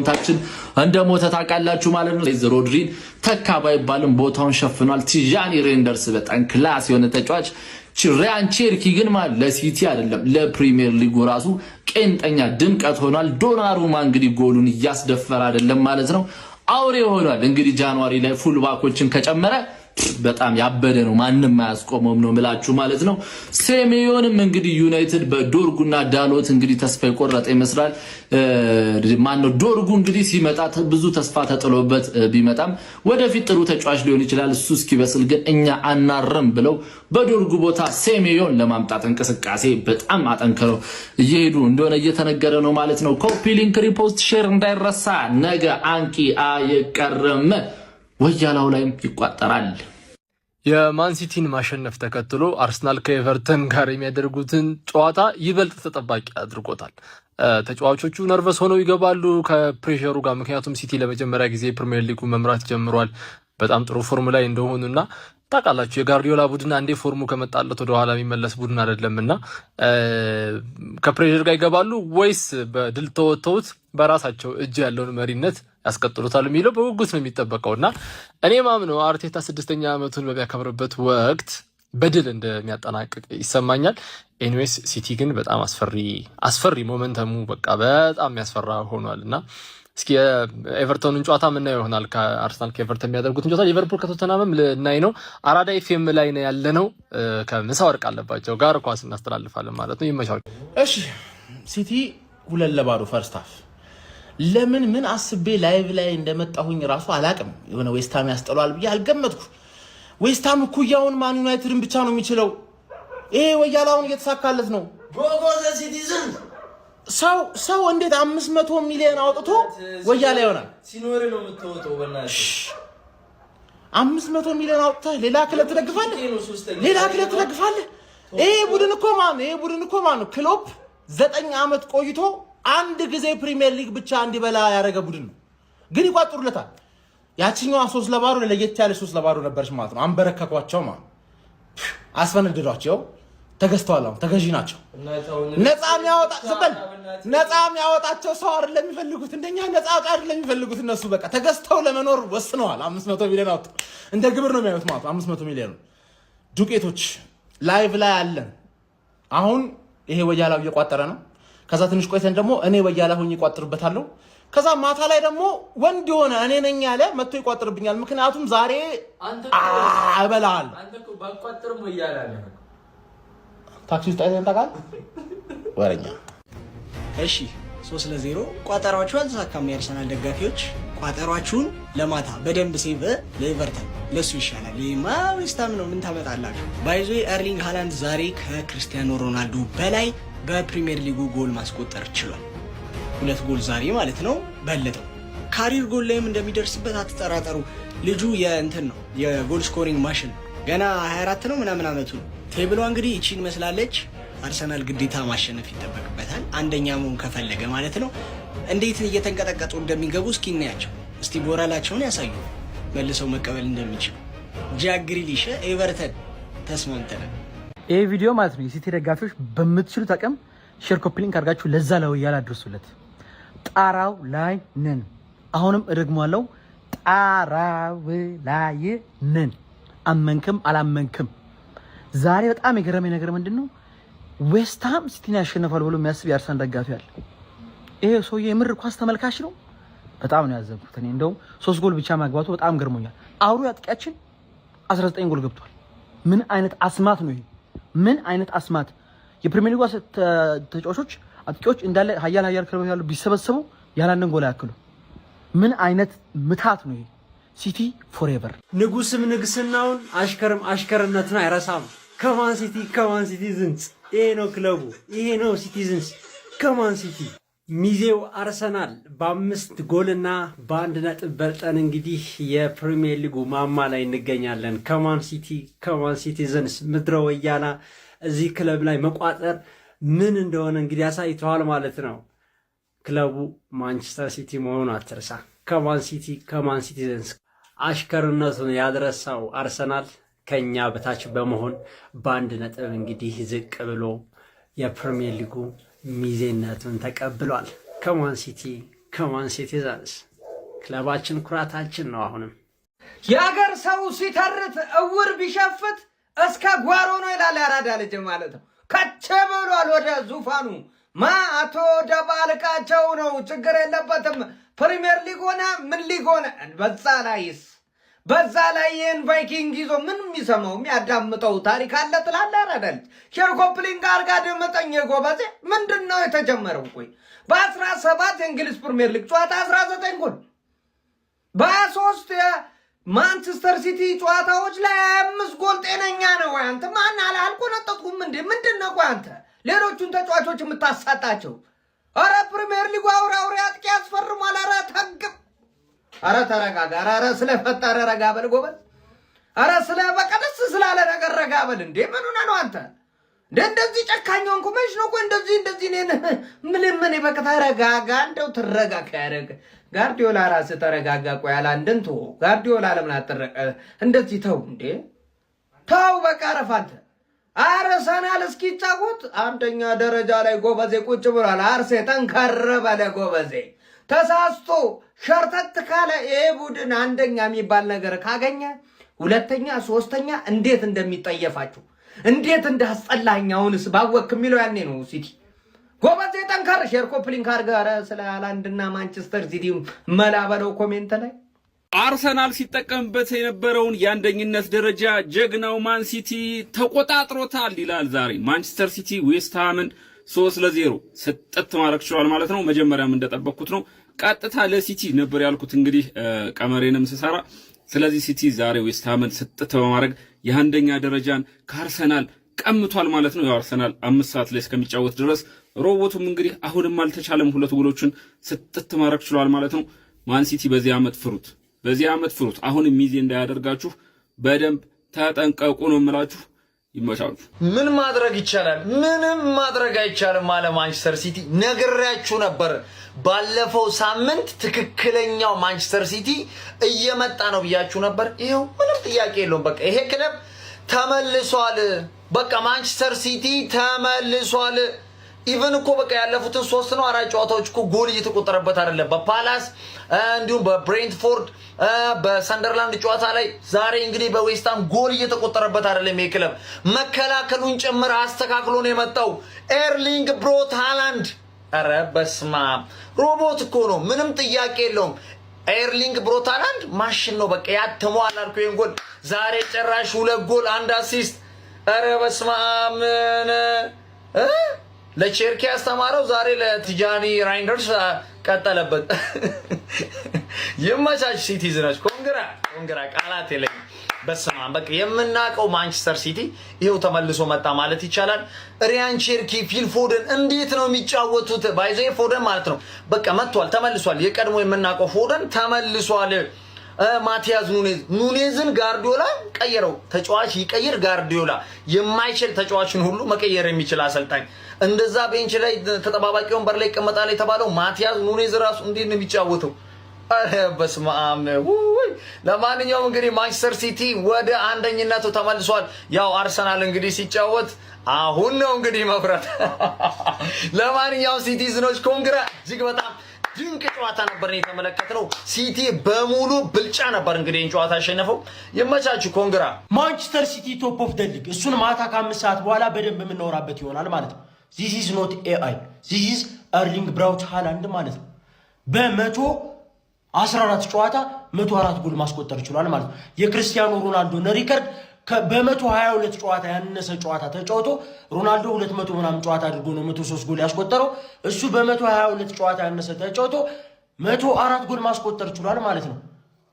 ታችን እንደሞተ ታውቃላችሁ ማለት ነው። ሮድሪን ተካ ባይባልም ቦታውን ሸፍኗል። ቲጃኒ ሬንደርስ በጣም ክላስ የሆነ ተጫዋች። ሪያን ቼርኪ ግን ማለት ለሲቲ አይደለም ለፕሪሚየር ሊጉ ራሱ ቄንጠኛ ድምቀት ሆኗል። ዶናሩማ እንግዲህ ጎሉን እያስደፈረ አይደለም ማለት ነው፣ አውሬ ሆኗል። እንግዲህ ጃንዋሪ ላይ ፉል ባኮችን ከጨመረ በጣም ያበደ ነው፣ ማንንም ማያስቆመም ነው ምላችሁ ማለት ነው። ሴሜዮንም እንግዲህ ዩናይትድ በዶርጉና ዳሎት እንግዲህ ተስፋ የቆረጠ ይመስላል። ማነው ዶርጉ እንግዲህ ሲመጣ ብዙ ተስፋ ተጥሎበት ቢመጣም ወደፊት ጥሩ ተጫዋች ሊሆን ይችላል። እሱ እስኪበስል ግን እኛ አናረም ብለው በዶርጉ ቦታ ሴሜዮን ለማምጣት እንቅስቃሴ በጣም አጠንክረው እየሄዱ እንደሆነ እየተነገረ ነው ማለት ነው። ኮፒ ሊንክ፣ ሪፖስት፣ ሼር እንዳይረሳ። ነገ አንቂ አይቀርም ወያላው ላይም ይቋጠራል። የማንሲቲን ማሸነፍ ተከትሎ አርሰናል ከኤቨርተን ጋር የሚያደርጉትን ጨዋታ ይበልጥ ተጠባቂ አድርጎታል። ተጫዋቾቹ ነርቨስ ሆነው ይገባሉ ከፕሬሸሩ ጋር፣ ምክንያቱም ሲቲ ለመጀመሪያ ጊዜ ፕሪሚየር ሊጉ መምራት ጀምሯል። በጣም ጥሩ ፎርም ላይ እንደሆኑና ታውቃላችሁ የጋርዲዮላ ቡድን አንዴ ፎርሙ ከመጣለት ወደ ኋላ የሚመለስ ቡድን አይደለምና ከፕሬሸር ጋር ይገባሉ ወይስ በድል ተወጥተውት በራሳቸው እጅ ያለውን መሪነት ያስቀጥሉታል የሚለው በጉጉት ነው የሚጠበቀውና እኔ ማምነው አርቴታ 6ኛ ዓመቱን በሚያከብርበት ወቅት በድል እንደሚያጠናቅቅ ይሰማኛል። ኤኒዌይስ ሲቲ ግን በጣም አስፈሪ ሞመንተሙ በቃ በጣም የሚያስፈራ ሆኗልና እስኪ ኤቨርተንን ጨዋታ ምን ነው ይሆናል ከአርሰናል ከኤቨርተን የሚያደርጉትን ጨዋታ ሊቨርፑል ከቶተናምም ልናይ ነው። አራዳ ኤፍኤም ላይ ነው ያለነው። ከምሳ ወርቅ አለባቸው ጋር ኳስ እናስተላልፋለን ማለት ነው። ይመቻችሁ። እሺ ሲቲ 2-0 ፈርስት ሃፍ ለምን ምን አስቤ ላይቭ ላይ እንደመጣሁኝ ራሱ አላቅም። የሆነ ዌስትሃም ያስጠሏል ብዬ አልገመትኩ። ዌስትሃም ኩያውን ማን ዩናይትድን ብቻ ነው የሚችለው። ይሄ ወያላውን እየተሳካለት ነው። ጎጎዘ ሲቲዝን ሰው እንዴት 500 ሚሊዮን አውጥቶ ወያላ ይሆናል? ሲኖር ነው የምትወጣው። በእናትህ 500 ሚሊዮን አውጥተህ ሌላ ክለብ ትደግፋለህ? ይሄ ቡድን እኮ ማን ነው? ክሎፕ 9 ዓመት ቆይቶ አንድ ጊዜ ፕሪሚየር ሊግ ብቻ እንዲበላ ያደረገ ቡድን ነው፣ ግን ይቋጥሩለታል። ያቺኛዋ 3-0 ለየት ያለ 3-0 ነበርሽ ማለት ነው። አንበረከኳቸው ማለት አስፈነደዷቸው። ተገዝተዋል፣ ተገዢ ናቸው። ነፃ የሚያወጣቸው ሰው አይደለም የሚፈልጉት፣ እንደኛ ነፃ አውጪ አይደለም የሚፈልጉት። እነሱ በቃ ተገዝተው ለመኖር ወስነዋል። 500 ሚሊዮን አውጥ እንደ ግብር ነው የሚያዩት ማለት 500 ሚሊዮን ዱቄቶች ላይቭ ላይ አለን። አሁን ይሄ ወያላው እየቋጠረ ነው። ከዛ ትንሽ ቆይተን ደግሞ እኔ ወያላ ሆኜ እቋጥርበታለሁ። ከዛ ማታ ላይ ደግሞ ወንድ የሆነ እኔ ነኝ ያለ መጥቶ ይቋጥርብኛል። ምክንያቱም ዛሬ አይበላል። አንተ እኮ ባቋጥርም ወያላ ነው። ታክሲ ውስጥ አይተን ታውቃል ወረኛ። እሺ 3-0 ቋጠሯችሁ አልተሳካም። የአርሰናል ደጋፊዎች ቋጠሯችሁን ለማታ በደንብ ሴቭ ለኤቨርተን ለሱ ይሻላል። ይሄማ ዌስትሃም ነው። ምን ታመጣላችሁ? ባይዞ ኤርሊንግ ሃላንድ ዛሬ ከክርስቲያኖ ሮናልዶ በላይ በፕሪሚየር ሊጉ ጎል ማስቆጠር ችሏል። 2 ጎል ዛሬ ማለት ነው በለጠው። ካሪር ጎል ላይም እንደሚደርስበት አትጠራጠሩ። ልጁ የእንትን ነው የጎል ስኮሪንግ ማሽን። ገና 24 ነው ምናምን አመቱ ነው። ቴብሏ እንግዲህ እቺን መስላለች። አርሰናል ግዴታ ማሸነፍ ይጠበቅበታል፣ አንደኛ መሆን ከፈለገ ማለት ነው። እንዴት እየተንቀጠቀጡ እንደሚገቡ እስኪ እናያቸው። እስቲ ቦራላቸውን ያሳዩ መልሰው መቀበል እንደሚችሉ። ጃክ ግሪሊሽ ኤቨርተን ተስማምተናል። ይሄ ቪዲዮ ማለት ነው የሲቲ ደጋፊዎች በምትችሉት አቅም ሼር ኮፒ ሊንክ አድርጋችሁ ለዛ ለወያላ አድርሱለት። ጣራው ላይ ነን። አሁንም እደግማለሁ፣ ጣራው ላይ ነን። አመንክም አላመንክም። ዛሬ በጣም የገረመኝ ነገር ምንድነው? ዌስትሃም ሲቲን ያሸነፋል ብሎ የሚያስብ የአርሰናል ደጋፊ አለ። ይሄ ሰውዬ የምር ኳስ ተመልካች ነው። በጣም ነው ያዘብኩት እኔ። እንደውም 3 ጎል ብቻ ማግባቱ በጣም ገርሞኛል። አውሩ አጥቂያችን 19 ጎል ገብቷል። ምን አይነት አስማት ነው ይሄ? ምን አይነት አስማት! የፕሪሚየር ሊግ ተጫዋቾች አጥቂዎች እንዳለ ሀያል ክለቦች ያሉ ቢሰበሰቡ ያላንን ጎል ያክሉ። ምን አይነት ምታት ነው ይሄ? ሲቲ ፎሬቨር። ንጉስም ንግስናውን አሽከርም አሽከርነቱን አይረሳም። ከማን ሲቲዝንስ። ይሄ ነው ክለቡ፣ ይሄ ነው ሲቲዝንስ። ከማን ሲቲ ሚዜው አርሰናል በ5 ጎልና በ1 ነጥብ በልጠን እንግዲህ የፕሪሚየር ሊጉ ማማ ላይ እንገኛለን። ከማን ሲቲዝንስ ምድረ ወያላ እዚህ ክለብ ላይ መቋጠር ምን እንደሆነ እንግዲህ ያሳይተዋል ማለት ነው። ክለቡ ማንቸስተር ሲቲ መሆኑን አትርሳ። ከማን ሲቲዝንስ አሽከርነቱን ያድረሳው አርሰናል ከኛ በታች በመሆን በ1 ነጥብ እንግዲህ ዝቅ ብሎ የፕሪሚየር ሊጉ ሚዜነቱን ተቀብሏል። ከማን ከማን ሲቲዘንስ ክለባችን ኩራታችን ነው። አሁንም የአገር ሰው ሲተርት እውር ቢሸፍት እስከ ጓሮ ነው ይላል ያራዳ ልጅ ማለት ነው። ከቼ ብሏል ወደ ዙፋኑ አቶ ደባልቃቸው ነው። ችግር የለበትም። ፕሪሚየር ሊግ ሆነ ምን ሊግ ሆነ በዛ ላይ ይህን ቫይኪንግ ይዞ ምን የሚሰማው የሚያዳምጠው ታሪክ አለ ትላለህ ያራዳ ልጅ። ሼርኮፕሊንግ አርጋ ደመጠኝ ጎበዜ። ምንድን ነው የተጀመረው? ቆይ በ17 የእንግሊዝ ፕሪሚየር ሊግ ጨዋታ 19 ጎል በ23 የማንቸስተር ሲቲ ጨዋታዎች ላይ 25 ጎል። ጤነኛ ነው ወይ አንተ? ማን አልቆነጠጥኩም እንዴ? ምንድን ነው ቆይ አንተ ሌሎቹን ተጫዋቾች የምታሳጣቸው? አረ ፕሪሚየር ሊጉ አውሬ አጥቂ ያስፈርሟል። አረ ተግብ፣ አረ ተረጋጋ። አረ ስለፈጠረ ረጋ በል ጎበዝ። አረ ስለ በቀደስ ስላለ ነገር ረጋ በል እንዴ። ምን ሆነ ነው አንተ እንደዚህ ጨካኝ ሆንኩ? መች ነው ቆይ እንደዚህ ምን በቃ ተረጋጋ። እንደው ትረጋጋ ያደረገ ጋርዲዮላ ራስ ተረጋጋ። ቆይ አላንደንቶ ጋርዲዮላ ለምን አጠረቀ እንደዚህ? ተው እንዴ ተው በቃ ረፋንተ። አርሰናል እስኪጫወት አንደኛ ደረጃ ላይ ጎበዜ ቁጭ ብሏል። አርሴ ጠንከር በለ ጎበዜ። ተሳስቶ ሸርተት ካለ ይሄ ቡድን አንደኛ የሚባል ነገር ካገኘ ሁለተኛ ሶስተኛ እንዴት እንደሚጠየፋችሁ እንዴት እንዳስጠላኝ አሁንስ ባወክ የሚለው ያኔ ነው። ሲቲ ጎበዜ ጠንከር። ሼርኮፕሊንግ አርጋረ ስለ ሃላንድና ማንቸስተር ሲቲ መላበለው ኮሜንት ላይ አርሰናል ሲጠቀምበት የነበረውን የአንደኝነት ደረጃ ጀግናው ማን ሲቲ ተቆጣጥሮታል ይላል። ዛሬ ማንቸስተር ሲቲ ዌስትሃምን 3-0 ስጥት ማድረግ ችሏል ማለት ነው። መጀመሪያም እንደጠበቅኩት ነው። ቀጥታ ለሲቲ ነበር ያልኩት እንግዲህ ቀመሬንም ስሰራ። ስለዚህ ሲቲ ዛሬ ዌስትሃምን ስጥት በማድረግ የአንደኛ ደረጃን ከአርሰናል ቀምቷል ማለት ነው። የአርሰናል 5 ሰዓት ላይ እስከሚጫወት ድረስ ሮቦቱም እንግዲህ አሁንም አልተቻለም። 2 ጎሎችን ስጥት ማድረግ ችሏል ማለት ነው። ማን ሲቲ በዚህ ዓመት ፍሩት። አሁንም ሚዜ እንዳያደርጋችሁ በደንብ ተጠንቀቁ ነው የምላችሁ። ይመቻችሁ። ምን ማድረግ ይቻላል? ምንም ማድረግ አይቻልም አለ ማንቸስተር ሲቲ። ነግሬያችሁ ነበር ባለፈው ሳምንት ትክክለኛው ማንቸስተር ሲቲ እየመጣ ነው ብያችሁ ነበር። ይሄው ምንም ጥያቄ የለውም። በቃ ይሄ ክለብ ተመልሷል። በቃ ማንቸስተር ሲቲ ተመልሷል። ኢቨን እኮ በቃ ያለፉትን 3 ነው 4 ጨዋታዎች እኮ ጎል እየተቆጠረበት አይደለም። በፓላስ እንዲሁም በብሬንትፎርድ በሰንደርላንድ ጨዋታ ላይ ዛሬ እንግዲህ በዌስትሃም ጎል እየተቆጠረበት አይደለም። ይሄ ክለብ መከላከሉን ጭምር አስተካክሎ ነው የመጣው። ኤርሊንግ ብሮት ሃላንድ አረ በስማ ሮቦት እኮ ነው፣ ምንም ጥያቄ የለውም። ኤርሊንግ ብሮት ሃላንድ ማሽን ነው። በቃ ያተሟል አልኩ። ይሄን ጎል ዛሬ ጨራሽ 2 ጎል 1 አሲስት። አረ በስማ ምን ለቼርኪ ያስተማረው ዛሬ ለቲጃኒ ራይንደርስ ቀጠለበት። የማቻች ሲቲዝናች ኮንግራ ቃላት የለኝም። በስማ በቃ የምናውቀው ማንቸስተር ሲቲ ይሄው ተመልሶ መጣ ማለት ይቻላል። ሪያን ቼርኪ፣ ፊል ፎደን እንዴት ነው የሚጫወቱት? ባይዘ ፎደን ማለት ነው በቃ መጥቷል፣ ተመልሷል። የቀድሞ የምናውቀው ፎደን ተመልሷል። ማቲያስ ኑኔዝን ጋርዲዮላ ቀየረው። ተጫዋች ይቀይር ጋርዲዮላ የማይችል ተጫዋችን ሁሉ መቀየር የሚችል አሰልጣኝ። እንደዛ ቤንች ላይ ተጠባባቂ ወንበር ላይ ይቀመጣል የተባለው ማቲያስ ኑኔዝ ራሱ እንዴት ነው የሚጫወተው? በስመ አብ። ለማንኛውም እንግዲህ ማንቸስተር ሲቲ ወደ አንደኝነቱ ተመልሷል። ያው አርሰናል እንግዲህ ሲጫወት አሁን ነው እንግዲህ መፍራት። ለማንኛውም ሲቲዝኖች ኮንግራ፣ እጅግ በጣም ድንቅ ጨዋታ ነበር የተመለከትነው። ሲቲ በሙሉ ብልጫ ነበር እንግዲህ ጨዋታ አሸነፈው። የመቻችሁ ኮንግራ። ማንቸስተር ሲቲ ቶፕ ኦፍ ዘ ሊግ። እሱን ማታ ከ5 ሰዓት በኋላ በደንብ የምናወራበት ይሆናል ማለት ነው። ዚስ ኢዝ ኖት ኤአይ ዚስ ኢዝ ኤርሊንግ ብራውት ሃላንድ ማለት ነው። በ114 ጨዋታ 104 ጎል ማስቆጠር ይችላል ማለት ነው። የክርስቲያኖ ሮናልዶን ሪከርድ በ122 ጨዋታ ያነሰ ጨዋታ ተጫውቶ ሮናልዶ 200 ምናምን ጨዋታ አድርጎ ነው 103 ጎል ያስቆጠረው። እሱ በ122 ጨዋታ ያነሰ ተጫውቶ 104 ጎል ማስቆጠር ይችላል ማለት ነው።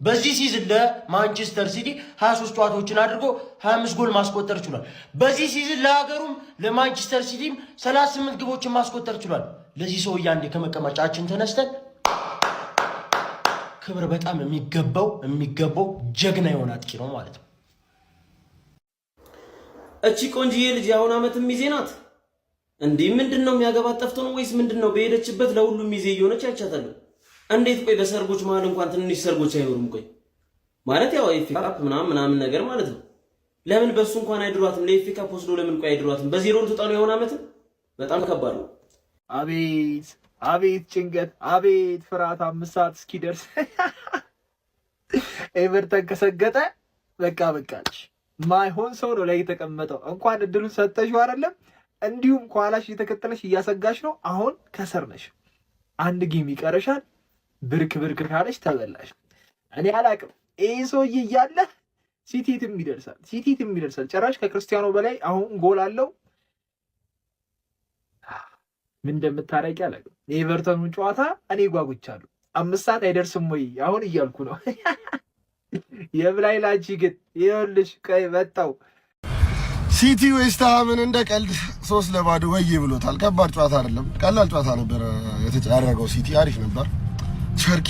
በዚህ ሲዝን ለማንቸስተር ሲቲ 23 ጨዋታዎችን አድርጎ 25 ጎል ማስቆጠር ይችላል። በዚህ ሲዝን ለሀገሩም ለማንቸስተር ሲቲም 38 ግቦችን ማስቆጠር ይችላል። ለዚህ ሰው አንዴ ከመቀመጫችን ተነስተን ክብር በጣም የሚገባው ጀግና የሆነ አጥቂ ነው ማለት ነው። እቺ ቆንጂዬ ልጅ የአሁን ዓመት ሚዜ ናት እንዴ? ምንድነው የሚያገባት ጠፍቶ ነው ወይስ ምንድነው? በሄደችበት ለሁሉም ሚዜ እየሆነች አይቻታለሁ። እንዴት ቆይ በሰርጎች መሀል እንኳን ትንሽ ሰርጎች አይኖሩም? ቆይ ማለት ያው ኤፍኤ ካፕ ምናምን ነገር ማለት ነው። ለምን በሱ እንኳን አይድሯትም? ለኤፍኤ ካፕ ወስዶ ለምን ቆይ አይድሯትም? በዜሮ እንትጣ ነው የሆነ ዓመት በጣም ከባድ ነው። አቤት አቤት ጭንቀት፣ አቤት ፍርሃት። 5 ሰዓት እስኪደርስ ኤቨርተን ከሰገጠ በቃች። ማይሆን ሰው ነው ላይ የተቀመጠው። እንኳን እድሉን ሰጠሽው አይደለም እንዲሁም ከኋላሽ እየተከተለሽ እያሰጋሽ ነው። አሁን ከስር ነሽ። 1 ጌም ይቀርሻል። ብርክ ካለሽ ተበላሽ። እኔ አላቅም ይህ ሰውዬ እያለ ሲቲትም ይደርሳል። ጭራሽ ከክርስቲያኖ በላይ አሁን ጎል አለው። ምን እንደምታረቂ አላቅም። የኤቨርተኑን ጨዋታ እኔ ጓጉቻለሁ። 5 ሰዓት አይደርስም ወይ አሁን እያልኩ ነው። የብላይ ላንቺ ግን ይኸውልሽ ቀይ መጣው። ሲቲ ዌስትሃምን እንደ ቀልድ 3-0 ወይ ብሎታል። ከባድ ጨዋታ አይደለም፣ ቀላል ጨዋታ ነበር ያደረገው። ሲቲ አሪፍ ነበር። ቸርኪ